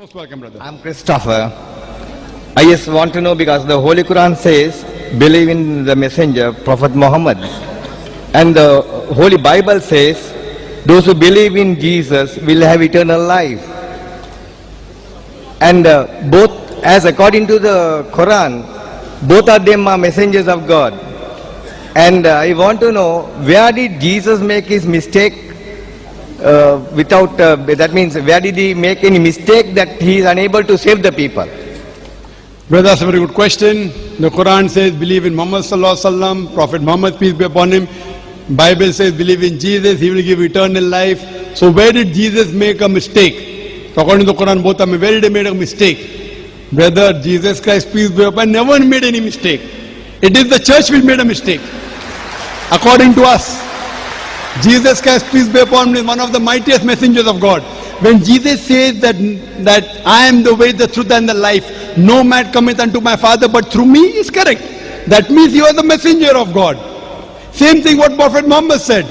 Most welcome, brother. I'm Christopher. I just want to know because the Holy Quran says, believe in the messenger, Prophet Muhammad. And the Holy Bible says, those who believe in Jesus will have eternal life. And both, as according to the Quran, both of them are messengers of God. And I want to know, where did Jesus make his mistake? That means, where did he make any mistake that he is unable to save the people? Brother, that's a very good question. The Quran says, believe in Muhammad sallallahu alaihi wasallam, Prophet Muhammad, peace be upon him. Bible says, believe in Jesus, he will give eternal life. So where did Jesus make a mistake? So according to the Quran, both of them, where did he make a mistake? Brother, Jesus Christ, peace be upon him, never made any mistake. It is the church which made a mistake. According to us, Jesus Christ, peace be upon him, is one of the mightiest messengers of God. When Jesus says that I am the way, the truth and the life, no man cometh unto my Father but through me, is correct. That means he was the messenger of God. Same thing what Prophet Muhammad said.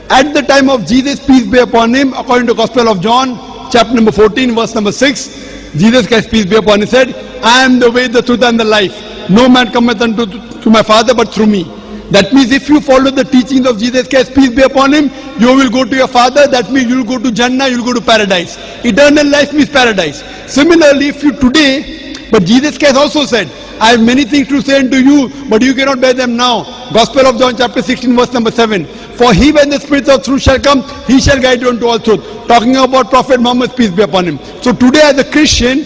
At the time of Jesus, peace be upon him, according to Gospel of John, chapter number 14, verse number 6, Jesus Christ, peace be upon him, said, I am the way, the truth and the life. No man cometh unto my Father but through me. That means if you follow the teachings of Jesus Christ, peace be upon him, you will go to your Father. That means you will go to Jannah, you will go to paradise. Eternal life means paradise. Similarly, if you today, but Jesus Christ also said, I have many things to say unto you, but you cannot bear them now. Gospel of John chapter 16 verse number 7. For he, when the Spirit of truth shall come, he shall guide you unto all truth. Talking about Prophet Muhammad, peace be upon him. So today as a Christian,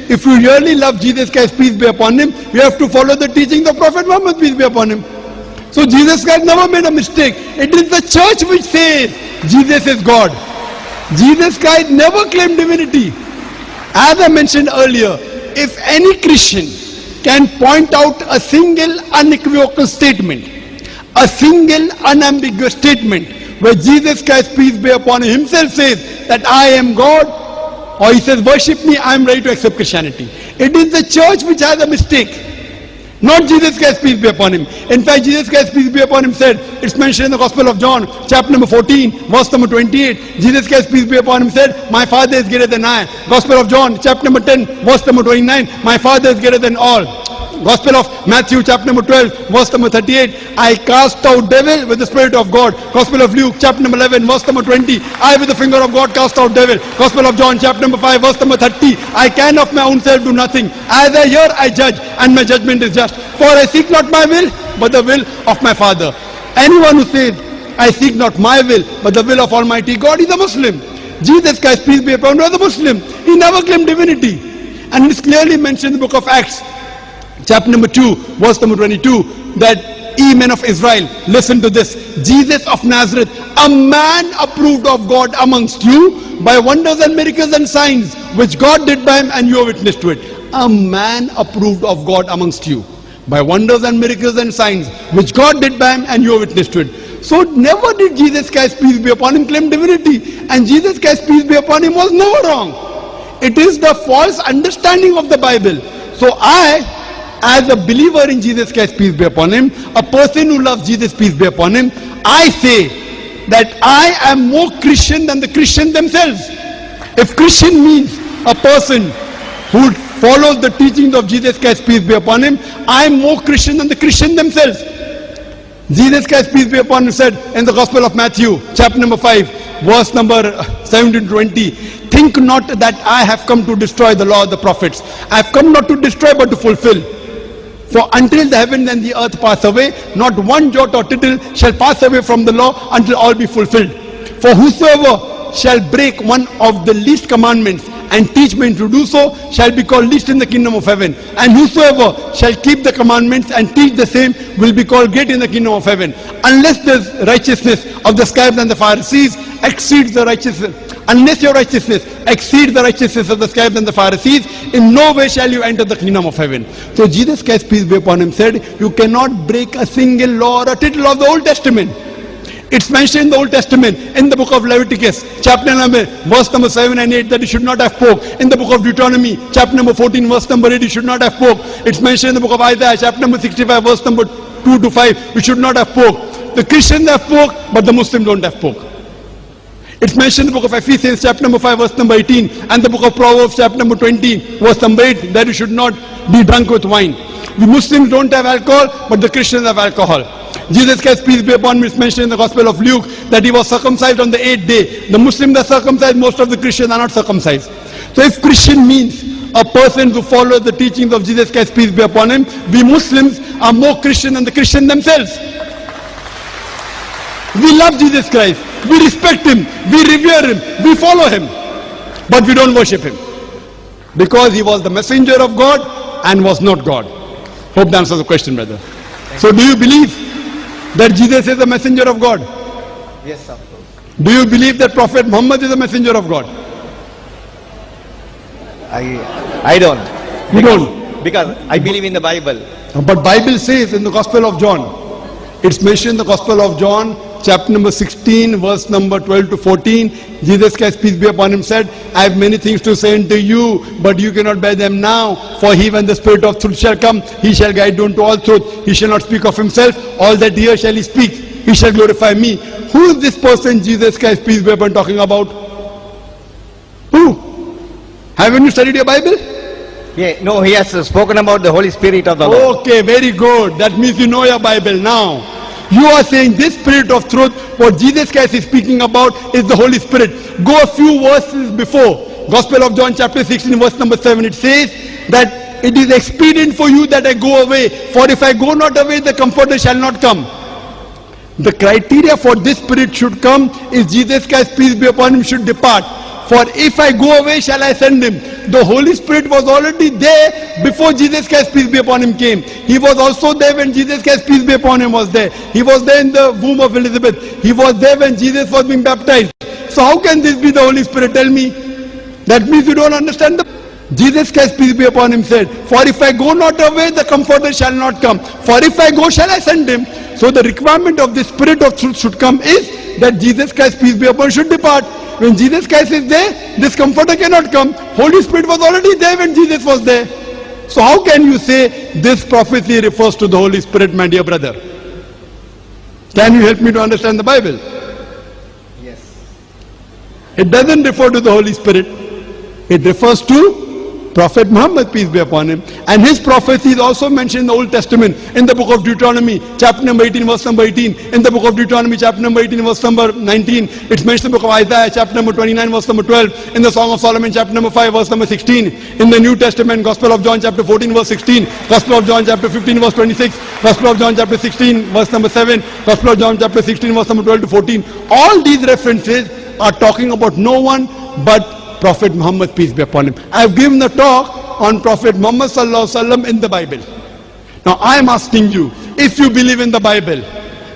if you really love Jesus Christ, peace be upon him, you have to follow the teachings of Prophet Muhammad, peace be upon him. So Jesus Christ never made a mistake. It is the church which says Jesus is God. Jesus Christ never claimed divinity. As I mentioned earlier, if any Christian can point out a single unequivocal statement, a single unambiguous statement where Jesus Christ, peace be upon him, himself says that I am God, or he says worship me, I am ready to accept Christianity. It is the church which has a mistake. Not Jesus Christ, peace be upon him. In fact, Jesus Christ, peace be upon him, said, it's mentioned in the Gospel of John, chapter number 14, verse number 28. Jesus Christ, peace be upon him, said, my Father is greater than I. Gospel of John, chapter number 10, verse number 29. My Father is greater than all. Gospel of Matthew, chapter number 12, verse number 38. I cast out devil with the Spirit of God. Gospel of Luke, chapter number 11, verse number 20. I with the finger of God cast out devil. Gospel of John, chapter number 5, verse number 30. I can of my own self do nothing. As I hear, I judge, and my judgment is just. For I seek not my will, but the will of my Father. Anyone who says, I seek not my will, but the will of Almighty God, is a Muslim. Jesus Christ, peace be upon him, was a Muslim. He never claimed divinity. And it is clearly mentioned in the book of Acts, chapter number 2, verse number 22, that ye men of Israel, listen to this. Jesus of Nazareth, a man approved of God amongst you by wonders and miracles and signs, which God did by him, and you are witness to it. A man approved of God amongst you by wonders and miracles and signs, which God did by him, and you are witness to it. So never did Jesus Christ, peace be upon him, claim divinity. And Jesus Christ, peace be upon him, was never wrong. It is the false understanding of the Bible. So I, as a believer in Jesus Christ, peace be upon him, a person who loves Jesus, peace be upon him, I say that I am more Christian than the Christians themselves. If Christian means a person who follows the teachings of Jesus Christ, peace be upon him, I am more Christian than the Christians themselves. Jesus Christ, peace be upon him, said in the Gospel of Matthew, chapter number 5, verse number 17-20, think not that I have come to destroy the law of the prophets. I have come not to destroy but to fulfill. For until the heaven and the earth pass away, not one jot or tittle shall pass away from the law until all be fulfilled. For whosoever shall break one of the least commandments and teach men to do so shall be called least in the kingdom of heaven. And whosoever shall keep the commandments and teach the same will be called great in the kingdom of heaven. Unless the righteousness of the scribes and the Pharisees exceeds the righteousness, unless your righteousness exceeds the righteousness of the scribes and the Pharisees, in no way shall you enter the kingdom of heaven. So Jesus Christ, peace be upon him, said, you cannot break a single law or a tittle of the Old Testament. It's mentioned in the Old Testament, in the book of Leviticus, chapter number, verse number 7 and 8, that you should not have pork. In the book of Deuteronomy, chapter number 14, verse number 8, you should not have pork. It's mentioned in the book of Isaiah, chapter number 65, verse number 2 to 5, you should not have pork. The Christians have pork, but the Muslims don't have pork. It's mentioned in the book of Ephesians chapter number 5 verse number 18 and the book of Proverbs chapter number 20 verse number 8 that you should not be drunk with wine. The Muslims don't have alcohol, but the Christians have alcohol. Jesus Christ, peace be upon him, is mentioned in the Gospel of Luke that he was circumcised on the 8th day. The Muslims are circumcised, most of the Christians are not circumcised. So if Christian means a person who follows the teachings of Jesus Christ, peace be upon him, we Muslims are more Christian than the Christians themselves. We love Jesus Christ, we respect him, we revere him, we follow him, but we don't worship him because he was the messenger of God and was not God. Hope that answers the question, brother. So do you believe that Jesus is the messenger of God? Yes, of course. Do you believe that Prophet Muhammad is the messenger of God? I don't. You don't? Because I believe in the Bible. But Bible says in the Gospel of John, it's mentioned in the Gospel of John, chapter number 16, verse number 12 to 14. Jesus Christ, peace be upon him, said, I have many things to say unto you, but you cannot bear them now. For he, when the Spirit of truth shall come, he shall guide you into all truth. He shall not speak of himself. All that here shall he speak. He shall glorify me. Who is this person, Jesus Christ, peace be upon him, talking about? Who? Haven't you studied your Bible? Yeah, no, he has spoken about the Holy Spirit of the Lord. Okay, very good. That means you know your Bible now. You are saying this Spirit of truth, what Jesus Christ is speaking about is the Holy Spirit. Go a few verses before. Gospel of John chapter 16 verse number 7. It says that it is expedient for you that I go away. For if I go not away, the Comforter shall not come. The criteria for this Spirit should come is Jesus Christ, peace be upon him, should depart. For if I go away, shall I send him? The Holy Spirit was already there before Jesus Christ, peace be upon him, came. He was also there when Jesus Christ, peace be upon him, was there. He was there in the womb of Elizabeth. He was there when Jesus was being baptized. So how can this be the Holy Spirit? Tell me. That means you don't understand the... Jesus Christ, peace be upon him, said, for if I go not away, the Comforter shall not come. For if I go, shall I send him? So the requirement of the Spirit of truth should come is that Jesus Christ, peace be upon him, should depart. When Jesus Christ is there, this Comforter cannot come. Holy Spirit was already there when Jesus was there. So how can you say this prophecy refers to the Holy Spirit, my dear brother? Can you help me to understand the Bible? Yes. It doesn't refer to the Holy Spirit. It refers to Prophet Muhammad, peace be upon him. And his prophecy is also mentioned in the Old Testament, in the book of Deuteronomy, chapter number 18, verse number 18. In the book of Deuteronomy, chapter number 18, verse number 19. It's mentioned in the book of Isaiah, chapter number 29, verse number 12. In the Song of Solomon, chapter number 5, verse number 16. In the New Testament, Gospel of John, chapter 14, verse 16. Gospel of John, chapter 15, verse 26. Gospel of John, chapter 16, verse number 7. Gospel of John, chapter 16, verse number 12 to 14. All these references are talking about no one but Prophet Muhammad, peace be upon him. I have given a talk on Prophet Muhammad sallallahu alaihi wasallam in the Bible. Now I am asking you, if you believe in the Bible,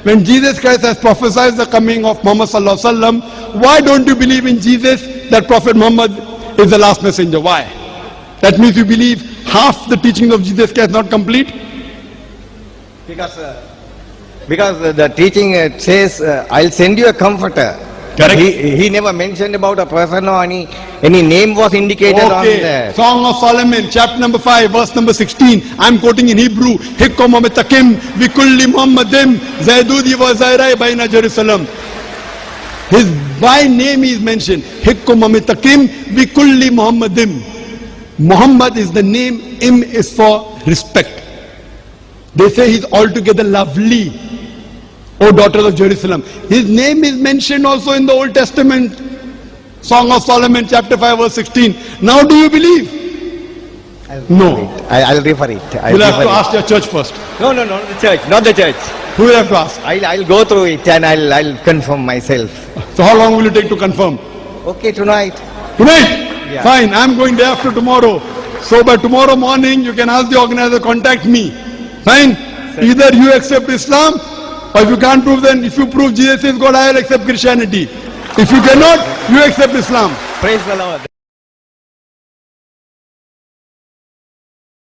when Jesus Christ has prophesied the coming of Muhammad sallallahu alaihi wasallam, why don't you believe in Jesus, that Prophet Muhammad is the last messenger? Why? That means you believe half the teaching of Jesus Christ not complete? Because the teaching says, I'll send you a Comforter. Correct. He never mentioned about a person or any name was indicated on Okay, there. Song of Solomon, chapter number 5, verse number 16. I'm quoting in Hebrew. Hikkom amitakim vikulli Muhammadim zaydudi wa zairai baina Jerusalem. His by name is mentioned. Hikkom amitakim vikulli Muhammadim. Muhammad is the name. Im is for respect. They say he's altogether lovely. O daughters of Jerusalem. His name is mentioned also in the Old Testament. Song of Solomon, chapter 5, verse 16. Now do you believe? No. I'll refer it. You'll have to ask your church first. No, the church, not the church. Who will have to ask? I'll go through it and I'll confirm myself. So how long will it take to confirm? Okay, tonight. Tonight? Yeah. Fine, I'm going day after tomorrow. So by tomorrow morning, you can ask the organizer, contact me. Fine? Either you accept Islam, or if you can't prove, then if you prove Jesus is God, I will accept Christianity. If you cannot, you accept Islam. Praise the Lord.